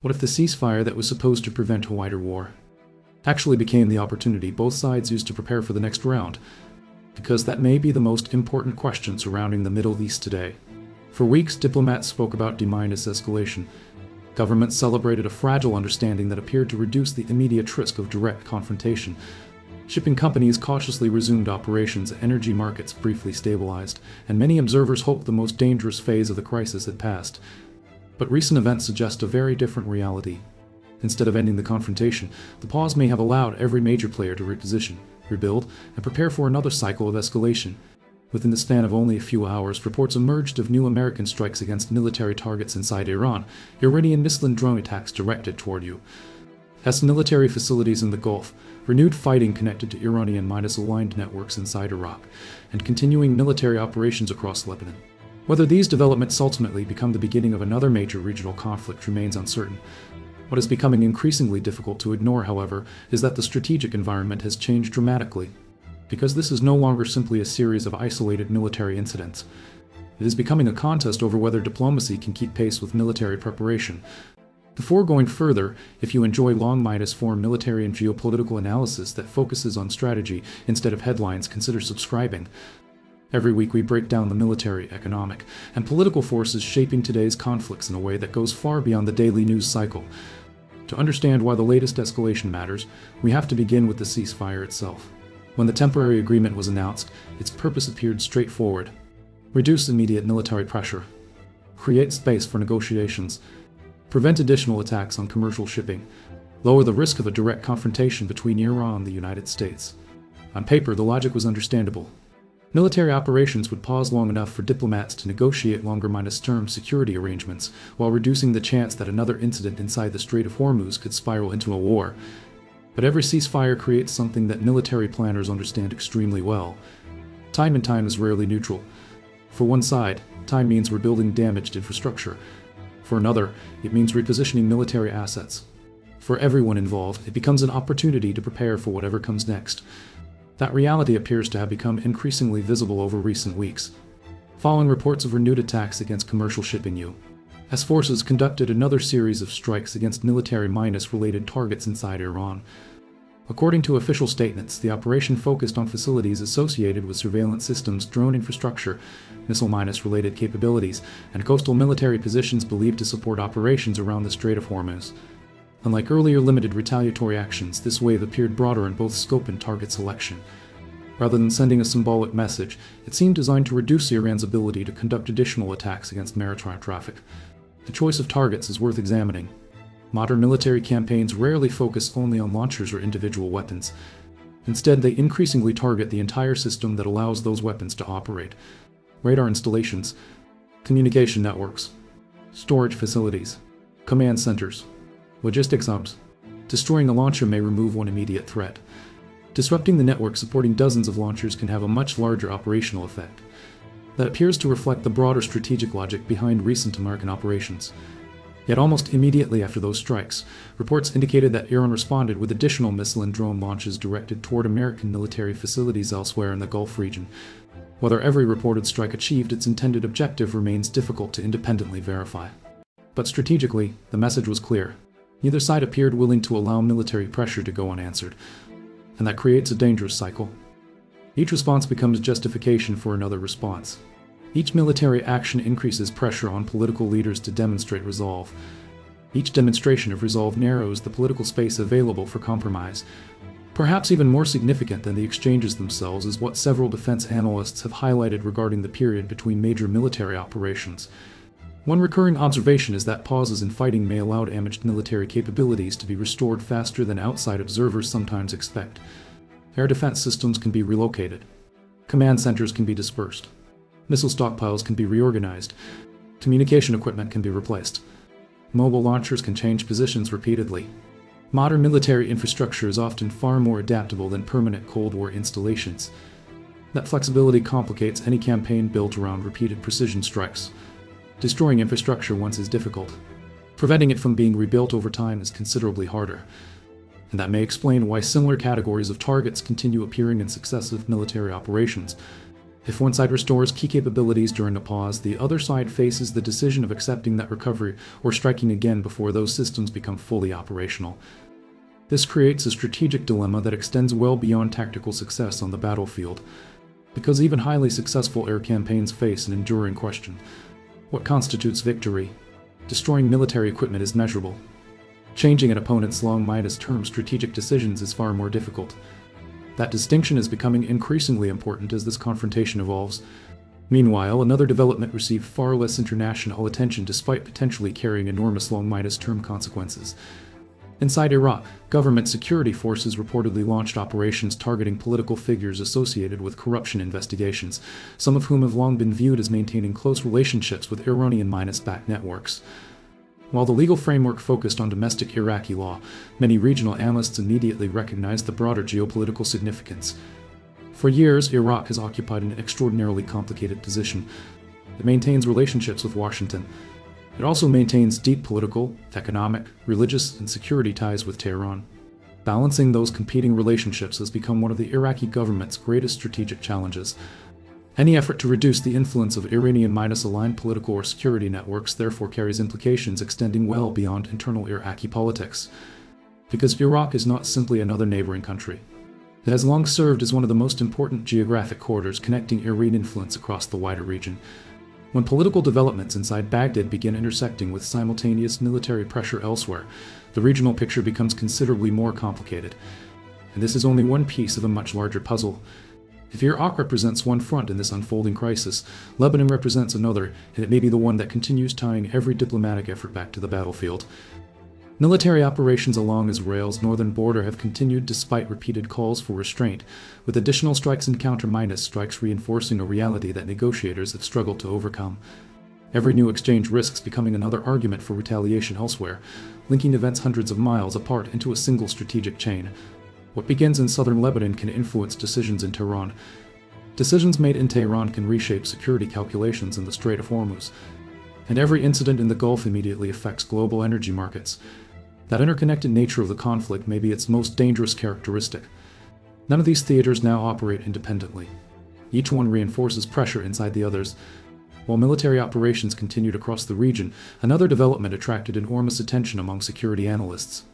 What if the ceasefire that was supposed to prevent a wider war actually became the opportunity both sides used to prepare for the next round? Because that may be the most important question surrounding the Middle East today. For weeks, diplomats spoke about de-escalation. Governments celebrated a fragile understanding that appeared to reduce the immediate risk of direct confrontation. Shipping companies cautiously resumed operations, energy markets briefly stabilized, and many observers hoped the most dangerous phase of the crisis had passed. But recent events suggest a very different reality. Instead of ending the confrontation, the pause may have allowed every major player to reposition, rebuild, and prepare for another cycle of escalation. Within the span of only a few hours, reports emerged of new American strikes against military targets inside Iran, Iranian missile and drone attacks directed toward U.S. military facilities in the Gulf, renewed fighting connected to Iranian-aligned networks inside Iraq, and continuing military operations across Lebanon. Whether these developments ultimately become the beginning of another major regional conflict remains uncertain. What is becoming increasingly difficult to ignore, however, is that the strategic environment has changed dramatically. Because this is no longer simply a series of isolated military incidents. It is becoming a contest over whether diplomacy can keep pace with military preparation. Before going further, if you enjoy long-form military and geopolitical analysis that focuses on strategy instead of headlines, consider subscribing. Every week we break down the military, economic, and political forces shaping today's conflicts in a way that goes far beyond the daily news cycle. To understand why the latest escalation matters, we have to begin with the ceasefire itself. When the temporary agreement was announced, its purpose appeared straightforward: reduce immediate military pressure, create space for negotiations, prevent additional attacks on commercial shipping, lower the risk of a direct confrontation between Iran and the United States. On paper, the logic was understandable. Military operations would pause long enough for diplomats to negotiate longer-term security arrangements, while reducing the chance that another incident inside the Strait of Hormuz could spiral into a war. But every ceasefire creates something that military planners understand extremely well. Time and time is rarely neutral. For one side, time means rebuilding damaged infrastructure. For another, it means repositioning military assets. For everyone involved, it becomes an opportunity to prepare for whatever comes next. That reality appears to have become increasingly visible over recent weeks. Following reports of renewed attacks against commercial shipping, U.S. forces conducted another series of strikes against military-related targets inside Iran. According to official statements, the operation focused on facilities associated with surveillance systems, drone infrastructure, missile-related capabilities, and coastal military positions believed to support operations around the Strait of Hormuz. Unlike earlier limited retaliatory actions, this wave appeared broader in both scope and target selection. Rather than sending a symbolic message, it seemed designed to reduce Iran's ability to conduct additional attacks against maritime traffic. The choice of targets is worth examining. Modern military campaigns rarely focus only on launchers or individual weapons. Instead, they increasingly target the entire system that allows those weapons to operate. Radar installations, communication networks, storage facilities, command centers, logistics hubs. Destroying a launcher may remove one immediate threat. Disrupting the network supporting dozens of launchers can have a much larger operational effect. That appears to reflect the broader strategic logic behind recent American operations. Yet almost immediately after those strikes, reports indicated that Iran responded with additional missile and drone launches directed toward American military facilities elsewhere in the Gulf region. Whether every reported strike achieved its intended objective remains difficult to independently verify. But strategically, the message was clear. Neither side appeared willing to allow military pressure to go unanswered, and that creates a dangerous cycle. Each response becomes justification for another response. Each military action increases pressure on political leaders to demonstrate resolve. Each demonstration of resolve narrows the political space available for compromise. Perhaps even more significant than the exchanges themselves is what several defense analysts have highlighted regarding the period between major military operations. One recurring observation is that pauses in fighting may allow damaged military capabilities to be restored faster than outside observers sometimes expect. Air defense systems can be relocated. Command centers can be dispersed. Missile stockpiles can be reorganized. Communication equipment can be replaced. Mobile launchers can change positions repeatedly. Modern military infrastructure is often far more adaptable than permanent Cold War installations. That flexibility complicates any campaign built around repeated precision strikes. Destroying infrastructure once is difficult. Preventing it from being rebuilt over time is considerably harder. And that may explain why similar categories of targets continue appearing in successive military operations. If one side restores key capabilities during a pause, the other side faces the decision of accepting that recovery or striking again before those systems become fully operational. This creates a strategic dilemma that extends well beyond tactical success on the battlefield, because even highly successful air campaigns face an enduring question. What constitutes victory? Destroying military equipment is measurable. Changing an opponent's long-term strategic decisions is far more difficult. That distinction is becoming increasingly important as this confrontation evolves. Meanwhile, another development received far less international attention despite potentially carrying enormous long-term consequences. Inside Iraq, government security forces reportedly launched operations targeting political figures associated with corruption investigations, some of whom have long been viewed as maintaining close relationships with Iranian-backed networks. While the legal framework focused on domestic Iraqi law, many regional analysts immediately recognized the broader geopolitical significance. For years, Iraq has occupied an extraordinarily complicated position. It maintains relationships with Washington. It also maintains deep political, economic, religious, and security ties with Tehran. Balancing those competing relationships has become one of the Iraqi government's greatest strategic challenges. Any effort to reduce the influence of Iranian-aligned political or security networks therefore carries implications extending well beyond internal Iraqi politics. Because Iraq is not simply another neighboring country. It has long served as one of the most important geographic corridors connecting Iranian influence across the wider region. When political developments inside Baghdad begin intersecting with simultaneous military pressure elsewhere, the regional picture becomes considerably more complicated. And this is only one piece of a much larger puzzle. If Iraq represents one front in this unfolding crisis, Lebanon represents another, and it may be the one that continues tying every diplomatic effort back to the battlefield. Military operations along Israel's northern border have continued despite repeated calls for restraint, with additional strikes and counter-strikes reinforcing a reality that negotiators have struggled to overcome. Every new exchange risks becoming another argument for retaliation elsewhere, linking events hundreds of miles apart into a single strategic chain. What begins in southern Lebanon can influence decisions in Tehran. Decisions made in Tehran can reshape security calculations in the Strait of Hormuz. And every incident in the Gulf immediately affects global energy markets. That interconnected nature of the conflict may be its most dangerous characteristic. None of these theaters now operate independently. Each one reinforces pressure inside the others. While military operations continued across the region, another development attracted enormous attention among security analysts.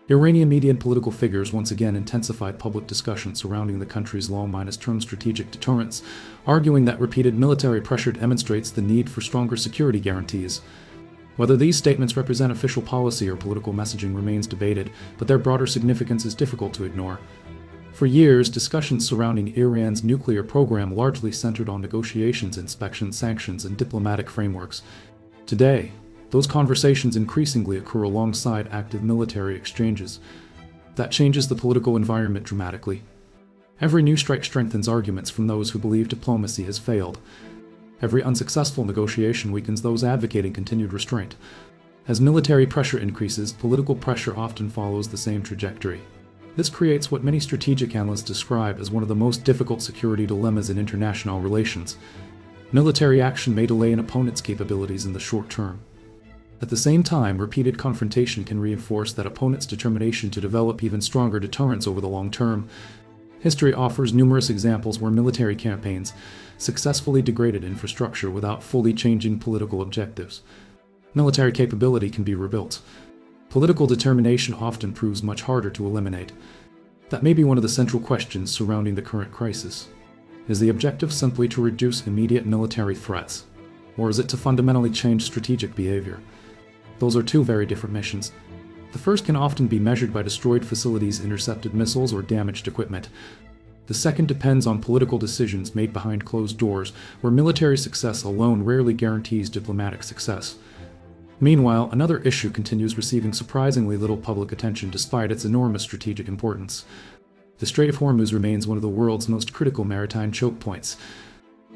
Iranian media and political figures once again intensified public discussion surrounding the country's long-term strategic deterrence, arguing that repeated military pressure demonstrates the need for stronger security guarantees. Whether these statements represent official policy or political messaging remains debated, but their broader significance is difficult to ignore. For years, discussions surrounding Iran's nuclear program largely centered on negotiations, inspections, sanctions, and diplomatic frameworks. Today, those conversations increasingly occur alongside active military exchanges. That changes the political environment dramatically. Every new strike strengthens arguments from those who believe diplomacy has failed. Every unsuccessful negotiation weakens those advocating continued restraint. As military pressure increases, political pressure often follows the same trajectory. This creates what many strategic analysts describe as one of the most difficult security dilemmas in international relations. Military action may delay an opponent's capabilities in the short term. At the same time, repeated confrontation can reinforce that opponent's determination to develop even stronger deterrence over the long term. History offers numerous examples where military campaigns successfully degraded infrastructure without fully changing political objectives. Military capability can be rebuilt. Political determination often proves much harder to eliminate. That may be one of the central questions surrounding the current crisis. Is the objective simply to reduce immediate military threats, or is it to fundamentally change strategic behavior? Those are two very different missions. The first can often be measured by destroyed facilities, intercepted missiles, or damaged equipment. The second depends on political decisions made behind closed doors, where military success alone rarely guarantees diplomatic success. Meanwhile, another issue continues receiving surprisingly little public attention despite its enormous strategic importance. The Strait of Hormuz remains one of the world's most critical maritime choke points.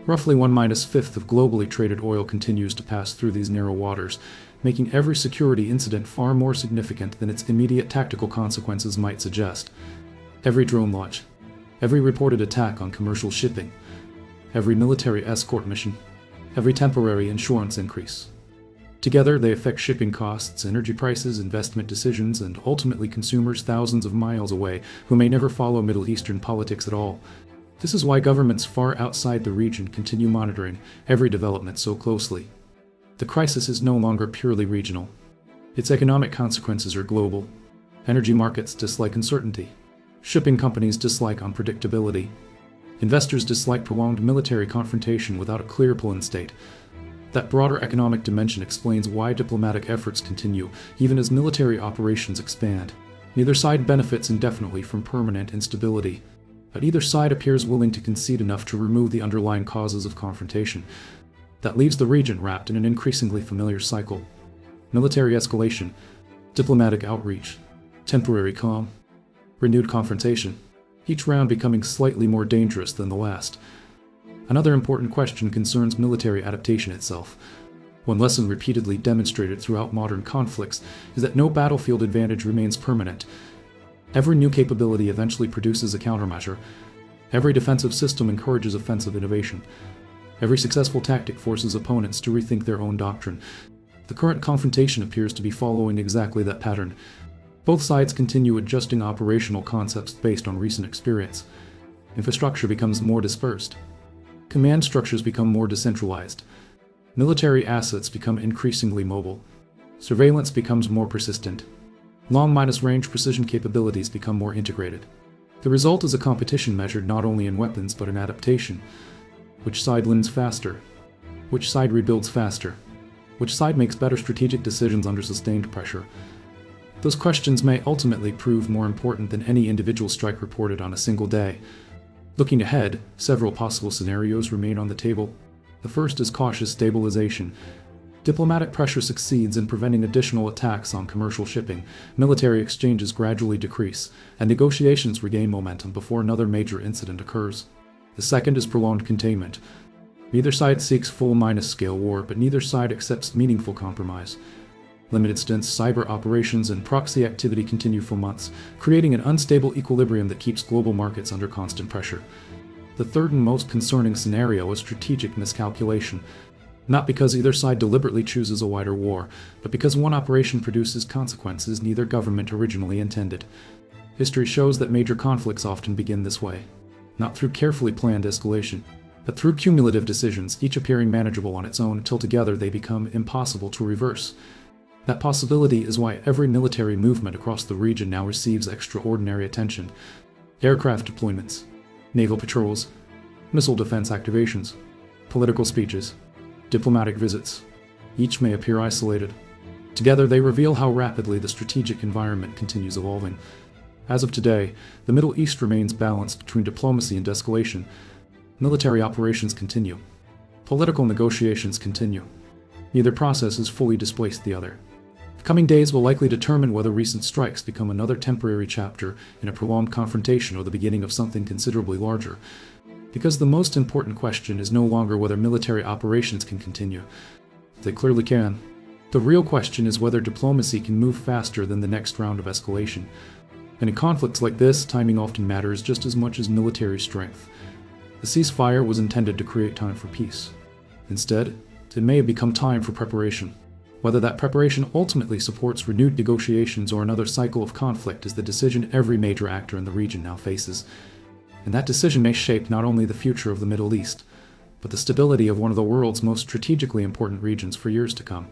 Roughly 1/5 of globally traded oil continues to pass through these narrow waters, making every security incident far more significant than its immediate tactical consequences might suggest. Every drone launch, every reported attack on commercial shipping, every military escort mission, every temporary insurance increase. Together, they affect shipping costs, energy prices, investment decisions, and ultimately consumers thousands of miles away who may never follow Middle Eastern politics at all. This is why governments far outside the region continue monitoring every development so closely. The crisis is no longer purely regional. Its economic consequences are global. Energy markets dislike uncertainty. Shipping companies dislike unpredictability. Investors dislike prolonged military confrontation without a clear pull-in state. That broader economic dimension explains why diplomatic efforts continue, even as military operations expand. Neither side benefits indefinitely from permanent instability, but either side appears willing to concede enough to remove the underlying causes of confrontation. That leaves the region wrapped in an increasingly familiar cycle. Military escalation, diplomatic outreach, temporary calm, renewed confrontation, each round becoming slightly more dangerous than the last. Another important question concerns military adaptation itself. One lesson repeatedly demonstrated throughout modern conflicts is that no battlefield advantage remains permanent. Every new capability eventually produces a countermeasure. Every defensive system encourages offensive innovation. Every successful tactic forces opponents to rethink their own doctrine. The current confrontation appears to be following exactly that pattern. Both sides continue adjusting operational concepts based on recent experience. Infrastructure becomes more dispersed. Command structures become more decentralized. Military assets become increasingly mobile. Surveillance becomes more persistent. Long-range precision capabilities become more integrated. The result is a competition measured not only in weapons but in adaptation. Which side wins faster? Which side rebuilds faster? Which side makes better strategic decisions under sustained pressure? Those questions may ultimately prove more important than any individual strike reported on a single day. Looking ahead, several possible scenarios remain on the table. The first is cautious stabilization. Diplomatic pressure succeeds in preventing additional attacks on commercial shipping, military exchanges gradually decrease, and negotiations regain momentum before another major incident occurs. The second is prolonged containment. Neither side seeks full-scale war, but neither side accepts meaningful compromise. Limited stints, cyber operations, and proxy activity continue for months, creating an unstable equilibrium that keeps global markets under constant pressure. The third and most concerning scenario is strategic miscalculation. Not because either side deliberately chooses a wider war, but because one operation produces consequences neither government originally intended. History shows that major conflicts often begin this way. Not through carefully planned escalation, but through cumulative decisions, each appearing manageable on its own until together they become impossible to reverse. That possibility is why every military movement across the region now receives extraordinary attention. Aircraft deployments, naval patrols, missile defense activations, political speeches, diplomatic visits. Each may appear isolated. Together they reveal how rapidly the strategic environment continues evolving. As of today, the Middle East remains balanced between diplomacy and escalation. Military operations continue. Political negotiations continue. Neither process has fully displaced the other. The coming days will likely determine whether recent strikes become another temporary chapter in a prolonged confrontation or the beginning of something considerably larger. Because the most important question is no longer whether military operations can continue. They clearly can. The real question is whether diplomacy can move faster than the next round of escalation. And in conflicts like this, timing often matters just as much as military strength. The ceasefire was intended to create time for peace. Instead, it may have become time for preparation. Whether that preparation ultimately supports renewed negotiations or another cycle of conflict is the decision every major actor in the region now faces. And that decision may shape not only the future of the Middle East, but the stability of one of the world's most strategically important regions for years to come.